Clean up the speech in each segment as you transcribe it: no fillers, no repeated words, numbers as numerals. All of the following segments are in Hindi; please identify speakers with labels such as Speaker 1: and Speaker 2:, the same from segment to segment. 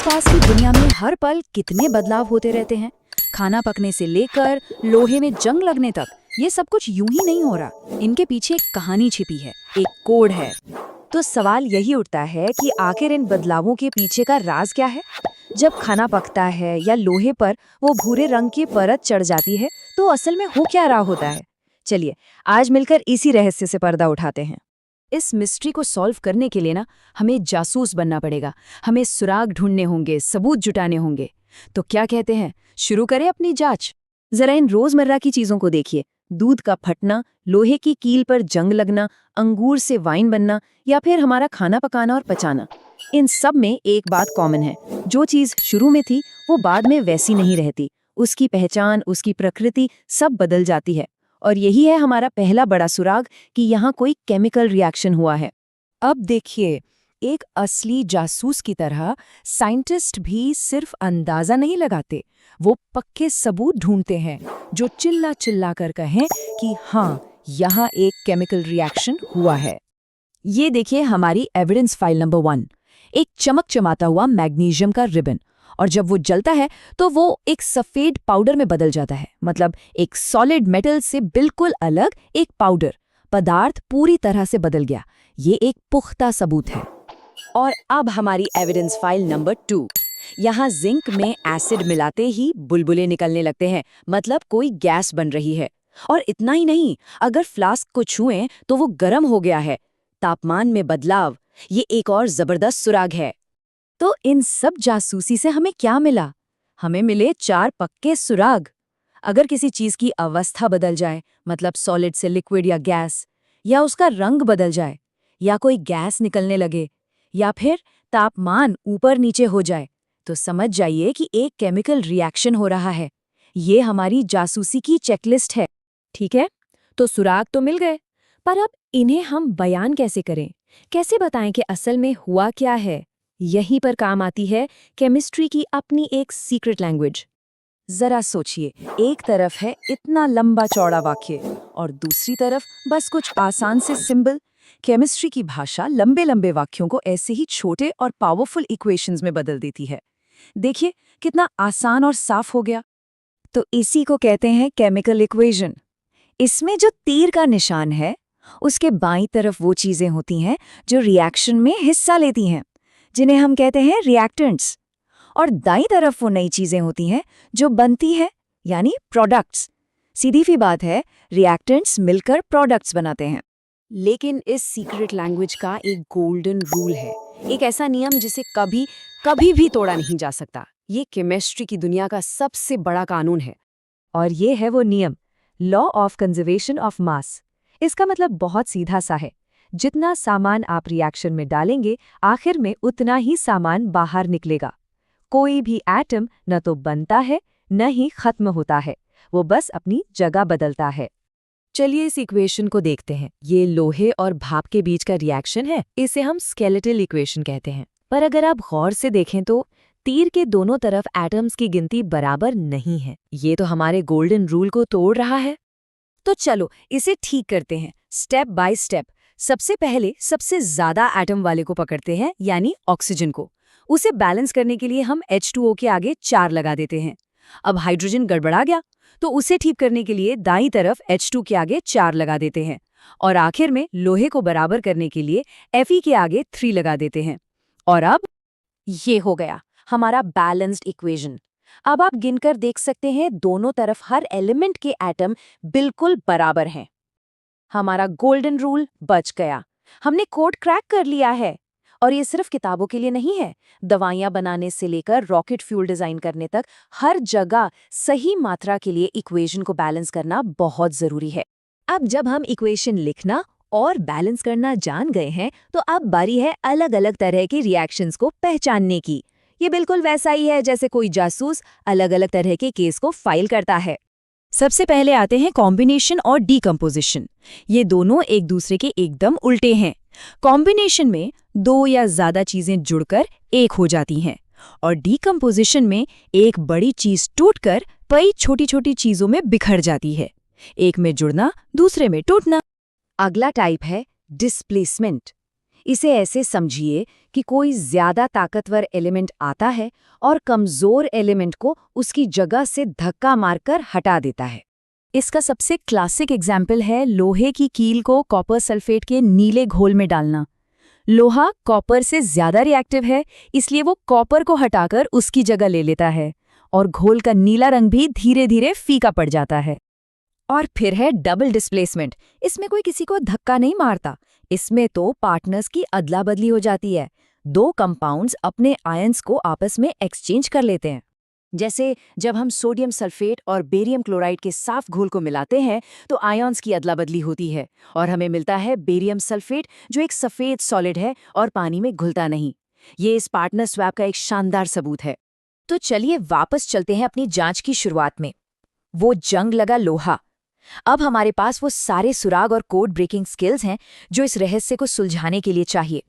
Speaker 1: आसपास की दुनिया में हर पल कितने बदलाव होते रहते हैं। खाना पकने से लेकर लोहे में जंग लगने तक ये सब कुछ यूं ही नहीं हो रहा। इनके पीछे एक कहानी छिपी है, एक कोड है।
Speaker 2: तो सवाल यही उठता है कि आखिर इन बदलावों के पीछे का राज क्या है। जब खाना पकता है या लोहे पर वो भूरे रंग की परत चढ़ जाती है तो असल में हो क्या रहा होता है। चलिए आज मिलकर इसी रहस्य से पर्दा उठाते हैं।
Speaker 1: इस मिस्ट्री को सॉल्व करने के लिए ना हमें जासूस बनना पड़ेगा। हमें सुराग ढूंढने होंगे, सबूत जुटाने होंगे। तो क्या कहते हैं, शुरू करें अपनी जांच।
Speaker 2: जरा इन रोजमर्रा की चीजों को देखिए। दूध का फटना, लोहे की कील पर जंग लगना, अंगूर से वाइन बनना या फिर हमारा खाना पकाना और पचाना। इन सब में एक बात कॉमन है, जो चीज शुरू में थी वो बाद में वैसी नहीं रहती। उसकी पहचान, उसकी प्रकृति सब बदल जाती है। और यही है हमारा पहला बड़ा सुराग कि यहाँ कोई केमिकल रिएक्शन हुआ है।
Speaker 1: अब देखिए, एक असली जासूस की तरह साइंटिस्ट भी सिर्फ अंदाजा नहीं लगाते, वो पक्के सबूत ढूंढते हैं जो चिल्ला चिल्ला कर कहें कि हाँ, यहाँ एक केमिकल रिएक्शन हुआ है। ये देखिए हमारी एविडेंस फाइल नंबर 1, एक चमकचमाता हुआ मैग्नीशियम का रिबन। और जब वो जलता है तो वो एक सफेद पाउडर में बदल जाता है। मतलब एक सॉलिड मेटल से बिल्कुल अलग एक पाउडर पदार्थ पूरी तरह से बदल गया। ये एक पुख्ता सबूत है।
Speaker 2: और अब हमारी एविडेंस फाइल नंबर 2। यहाँ जिंक में एसिड मिलाते ही बुलबुले निकलने लगते हैं, मतलब कोई गैस बन रही है। और इतना ही नहीं, अगर फ्लास्क को छुएं तो वो गर्म हो गया है। तापमान में बदलाव, ये एक और जबरदस्त सुराग है। तो इन सब जासूसी से हमें क्या मिला? हमें मिले 4 पक्के सुराग। अगर किसी चीज की अवस्था बदल जाए, मतलब सॉलिड से लिक्विड या गैस, या उसका रंग बदल जाए, या कोई गैस निकलने लगे, या फिर तापमान ऊपर नीचे हो जाए, तो समझ जाइए कि एक केमिकल रिएक्शन हो रहा है। ये हमारी जासूसी की चेकलिस्ट है। ठीक है, तो सुराग तो मिल गए, पर अब इन्हें हम बयान कैसे करें? कैसे बताएं कि असल में हुआ क्या है? यहीं पर काम आती है केमिस्ट्री की अपनी एक सीक्रेट लैंग्वेज। जरा सोचिए, एक तरफ है इतना लंबा चौड़ा वाक्य और दूसरी तरफ बस कुछ आसान से सिंबल। केमिस्ट्री की भाषा लंबे लंबे वाक्यों को ऐसे ही छोटे और पावरफुल इक्वेशंस में बदल देती है। देखिए कितना आसान और साफ हो गया। तो इसी को कहते हैं केमिकल इक्वेशन। इसमें जो तीर का निशान है उसके बाईं तरफ वो चीजें होती हैं जो रिएक्शन में हिस्सा लेती हैं, जिन्हें हम कहते हैं रिएक्टेंट्स। और दाईं तरफ वो नई चीजें होती हैं जो बनती हैं, यानी प्रोडक्ट्स। सीधी सी बात है, रिएक्टेंट्स मिलकर प्रोडक्ट्स बनाते हैं। लेकिन इस सीक्रेट लैंग्वेज का एक गोल्डन रूल है, एक ऐसा नियम जिसे कभी कभी भी तोड़ा नहीं जा सकता। ये केमिस्ट्री की दुनिया का सबसे बड़ा कानून है। और ये है वो नियम, law of conservation of mass. इसका मतलब बहुत सीधा सा है, जितना सामान आप रिएक्शन में डालेंगे आखिर में उतना ही सामान बाहर निकलेगा। कोई भी एटम न तो बनता है न ही खत्म होता है, वो बस अपनी जगह बदलता है। चलिए इस इक्वेशन को देखते हैं। ये लोहे और भाप के बीच का रिएक्शन है, इसे हम स्केलेटल इक्वेशन कहते हैं। पर अगर आप गौर से देखें तो तीर के दोनों तरफ एटम्स की गिनती बराबर नहीं है। ये तो हमारे गोल्डन रूल को तोड़ रहा है। तो चलो इसे ठीक करते हैं, स्टेप बाय स्टेप। सबसे पहले सबसे ज्यादा एटम वाले को पकड़ते हैं, यानी ऑक्सीजन को। उसे बैलेंस करने के लिए हम H2O के आगे 4 लगा देते हैं। अब हाइड्रोजन गड़बड़ा गया तो उसे ठीक करने के लिए दाईं तरफ H2 के आगे 4 लगा देते हैं। और आखिर में लोहे को बराबर करने के लिए Fe के आगे 3 लगा देते हैं। और अब ये हो गया हमारा बैलेंस्ड इक्वेशन। अब आप गिनकर देख सकते हैं, दोनों तरफ हर एलिमेंट के एटम बिल्कुल बराबर हैं। हमारा गोल्डन रूल बच गया। हमने कोड क्रैक कर लिया है। और ये सिर्फ किताबों के लिए नहीं है, दवाइयां बनाने से लेकर रॉकेट फ्यूल डिजाइन करने तक हर जगह सही मात्रा के लिए इक्वेशन को बैलेंस करना बहुत जरूरी है। अब जब हम इक्वेशन लिखना और बैलेंस करना जान गए हैं, तो अब बारी है अलग अलग तरह के रिएक्शंस को पहचानने की। ये बिल्कुल वैसा ही है जैसे कोई जासूस अलग अलग तरह के केस को फाइल करता है। सबसे पहले आते हैं कॉम्बिनेशन और डीकंपोजिशन। ये दोनों एक दूसरे के एकदम उल्टे हैं। कॉम्बिनेशन में 2 या ज्यादा चीजें जुड़कर एक हो जाती हैं, और डीकंपोजिशन में एक बड़ी चीज टूटकर कई छोटी छोटी चीजों में बिखर जाती है। एक में जुड़ना, दूसरे में टूटना। अगला टाइप है डिस्प्लेसमेंट। इसे ऐसे समझिए कि कोई ज्यादा ताकतवर एलिमेंट आता है और कमजोर एलिमेंट को उसकी जगह से धक्का मारकर हटा देता है।
Speaker 1: इसका सबसे क्लासिक एग्जाम्पल है लोहे की कील को कॉपर सल्फेट के नीले घोल में डालना। लोहा कॉपर से ज्यादा रिएक्टिव है, इसलिए वो कॉपर को हटाकर उसकी जगह ले लेता है और घोल का नीला रंग भी धीरे धीरे फीका पड़ जाता है। और फिर है डबल डिस्प्लेसमेंट। इसमें कोई किसी को धक्का नहीं मारता, इसमें तो पार्टनर्स की अदला बदली हो जाती है। दो कंपाउंड्स अपने आयंस को आपस में एक्सचेंज कर लेते हैं। जैसे जब हम सोडियम सल्फेट और बेरियम क्लोराइड के साफ घोल को मिलाते हैं तो आयंस की अदला बदली होती है और हमें मिलता है बेरियम सल्फेट, जो एक सफेद सॉलिड है और पानी में घुलता नहीं। ये इस पार्टनर स्वैप का एक शानदार सबूत है। तो चलिए वापस चलते हैं अपनी जांच की शुरुआत में। वो जंग लगा लोहा। अब हमारे पास वो सारे सुराग और कोड ब्रेकिंग स्किल्स हैं जो इस रहस्य को सुलझाने के लिए चाहिए।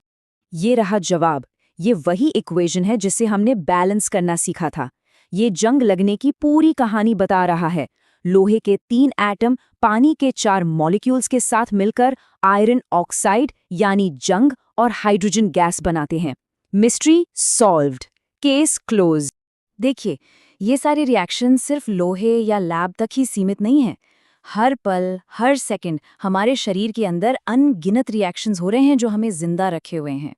Speaker 2: ये रहा जवाब। ये वही इक्वेशन है जिसे हमने बैलेंस करना सीखा था। ये जंग लगने की पूरी कहानी बता रहा है। लोहे के 3 एटम पानी के 4 मॉलिक्यूल्स के साथ मिलकर आयरन ऑक्साइड यानी जंग और हाइड्रोजन गैस बनाते हैं। Mystery solved, case close. देखिए, ये सारे रिएक्शन सिर्फ लोहे या लैब तक ही सीमित नहीं हैं। हर पल, हर सेकंड हमारे शरीर के अंदर अनगिनत रिएक्शंस हो रहे हैं जो हमें जिंदा रखे हुए हैं।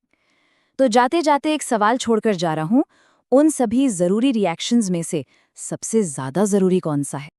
Speaker 2: तो जाते जाते एक सवाल छोड़कर जा रहा हूं, उन सभी जरूरी रिएक्शंस में से सबसे ज्यादा जरूरी कौन सा है?